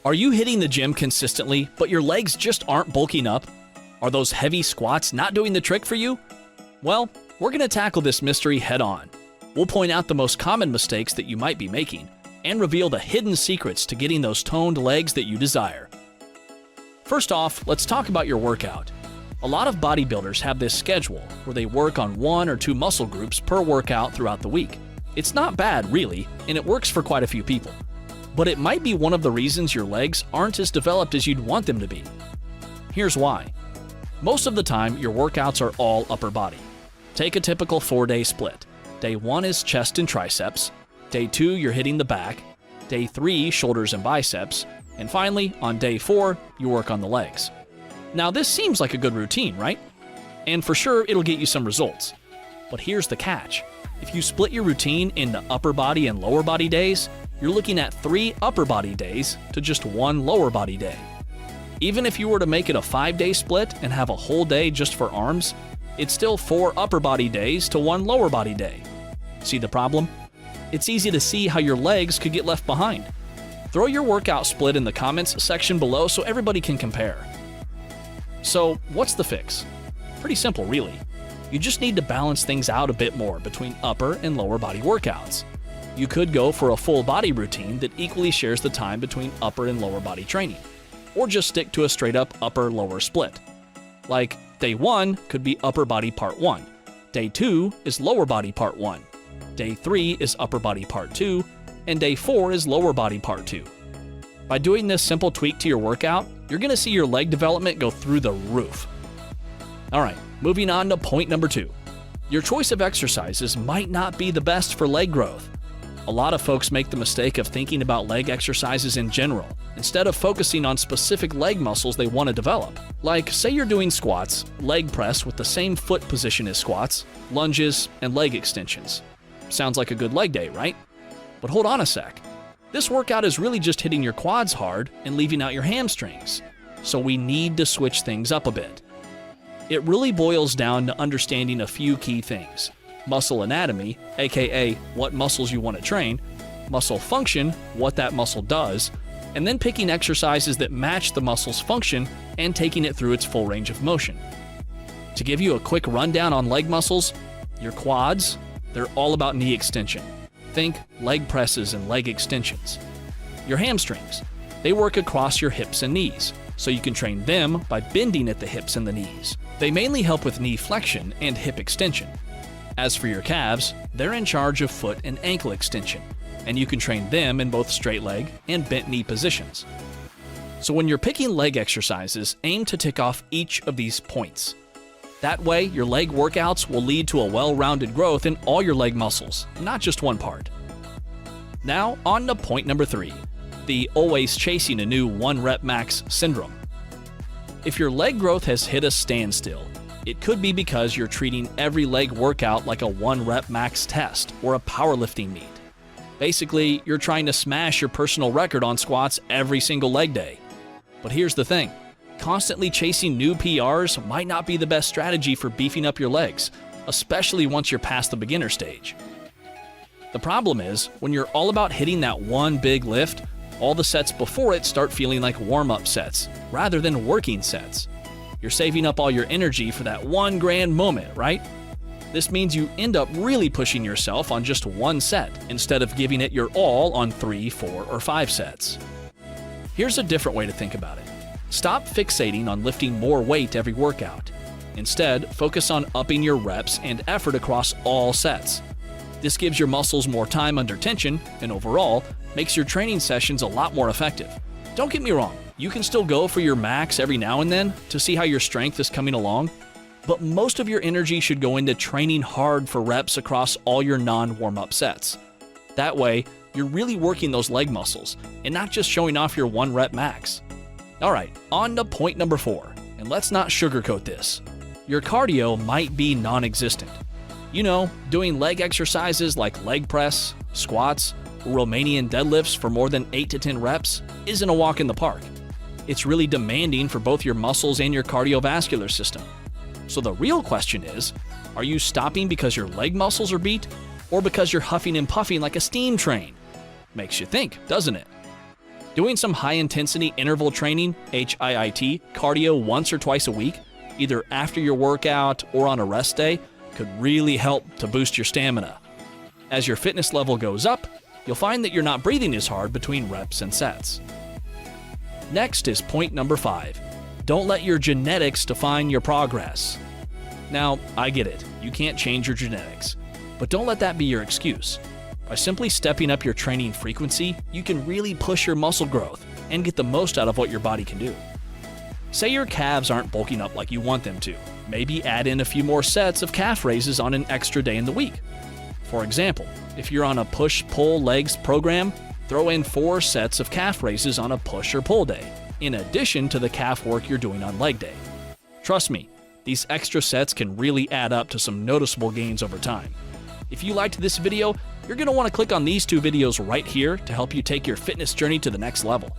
Are you hitting the gym consistently, but your legs just aren't bulking up? Are those heavy squats not doing the trick for you? Well, we're going to tackle this mystery head on. We'll point out the most common mistakes that you might be making and reveal the hidden secrets to getting those toned legs that you desire. First off, let's talk about your workout. A lot of bodybuilders have this schedule where they work on 1 or 2 muscle groups per workout throughout the week. It's not bad, really, and it works for quite a few people. But it might be one of the reasons your legs aren't as developed as you'd want them to be. Here's why. Most of the time, your workouts are all upper body. Take a typical 4-day split. Day 1 is chest and triceps. Day 2, you're hitting the back. Day 3, shoulders and biceps. And finally, on day 4, you work on the legs. Now, this seems like a good routine, right? And for sure, it'll get you some results. But here's the catch. If you split your routine into upper body and lower body days, you're looking at 3 upper body days to just 1 lower body day. Even if you were to make it a 5-day split and have a whole day just for arms, it's still 4 upper body days to 1 lower body day. See the problem? It's easy to see how your legs could get left behind. Throw your workout split in the comments section below so everybody can compare. So, what's the fix? Pretty simple, really. You just need to balance things out a bit more between upper and lower body workouts. You could go for a full body routine that equally shares the time between upper and lower body training, or just stick to a straight up upper-lower split. Like, day 1 could be upper body part 1, day 2 is lower body part 1, day 3 is upper body part 2, and day 4 is lower body part 2. By doing this simple tweak to your workout, you're going to see your leg development go through the roof. Alright, moving on to point number 2. Your choice of exercises might not be the best for leg growth. A lot of folks make the mistake of thinking about leg exercises in general, instead of focusing on specific leg muscles they want to develop. Like, say you're doing squats, leg press with the same foot position as squats, lunges, and leg extensions. Sounds like a good leg day, right? But hold on a sec. This workout is really just hitting your quads hard and leaving out your hamstrings. So we need to switch things up a bit. It really boils down to understanding a few key things. Muscle anatomy, aka what muscles you want to train, muscle function, what that muscle does, and then picking exercises that match the muscle's function and taking it through its full range of motion. To give you a quick rundown on leg muscles, your quads, they're all about knee extension. Think leg presses and leg extensions. Your hamstrings, they work across your hips and knees, so you can train them by bending at the hips and the knees. They mainly help with knee flexion and hip extension. As for your calves, they're in charge of foot and ankle extension, and you can train them in both straight leg and bent knee positions. So when you're picking leg exercises, aim to tick off each of these points. That way, your leg workouts will lead to a well-rounded growth in all your leg muscles, not just one part. Now, on to point number 3, the always chasing a new 1 rep max syndrome. If your leg growth has hit a standstill, it could be because you're treating every leg workout like a 1 rep max test or a powerlifting meet. Basically, you're trying to smash your personal record on squats every single leg day. But here's the thing. Constantly chasing new PRs might not be the best strategy for beefing up your legs, especially once you're past the beginner stage. The problem is, when you're all about hitting that one big lift, all the sets before it start feeling like warm-up sets, rather than working sets. You're saving up all your energy for that one grand moment, right? This means you end up really pushing yourself on just one set, instead of giving it your all on 3, 4, or 5 sets. Here's a different way to think about it. Stop fixating on lifting more weight every workout. Instead, focus on upping your reps and effort across all sets. This gives your muscles more time under tension, and overall, makes your training sessions a lot more effective. Don't get me wrong, you can still go for your max every now and then to see how your strength is coming along, but most of your energy should go into training hard for reps across all your non-warm-up sets. That way, you're really working those leg muscles, and not just showing off your 1 rep max. Alright, on to point number 4, and let's not sugarcoat this. Your cardio might be non-existent. You know, doing leg exercises like leg press, squats, or Romanian deadlifts for more than 8 to 10 reps isn't a walk in the park. It's really demanding for both your muscles and your cardiovascular system. So the real question is, are you stopping because your leg muscles are beat, or because you're huffing and puffing like a steam train? Makes you think, doesn't it? Doing some high-intensity interval training, HIIT, cardio once or twice a week, either after your workout or on a rest day, could really help to boost your stamina. As your fitness level goes up, you'll find that you're not breathing as hard between reps and sets. Next is point number 5. Don't let your genetics define your progress. Now, I get it, you can't change your genetics, but don't let that be your excuse. By simply stepping up your training frequency, you can really push your muscle growth and get the most out of what your body can do. Say your calves aren't bulking up like you want them to. Maybe add in a few more sets of calf raises on an extra day in the week. For example, if you're on a push-pull legs program, throw in 4 sets of calf raises on a push or pull day, in addition to the calf work you're doing on leg day. Trust me, these extra sets can really add up to some noticeable gains over time. If you liked this video, you're going to want to click on these 2 videos right here to help you take your fitness journey to the next level.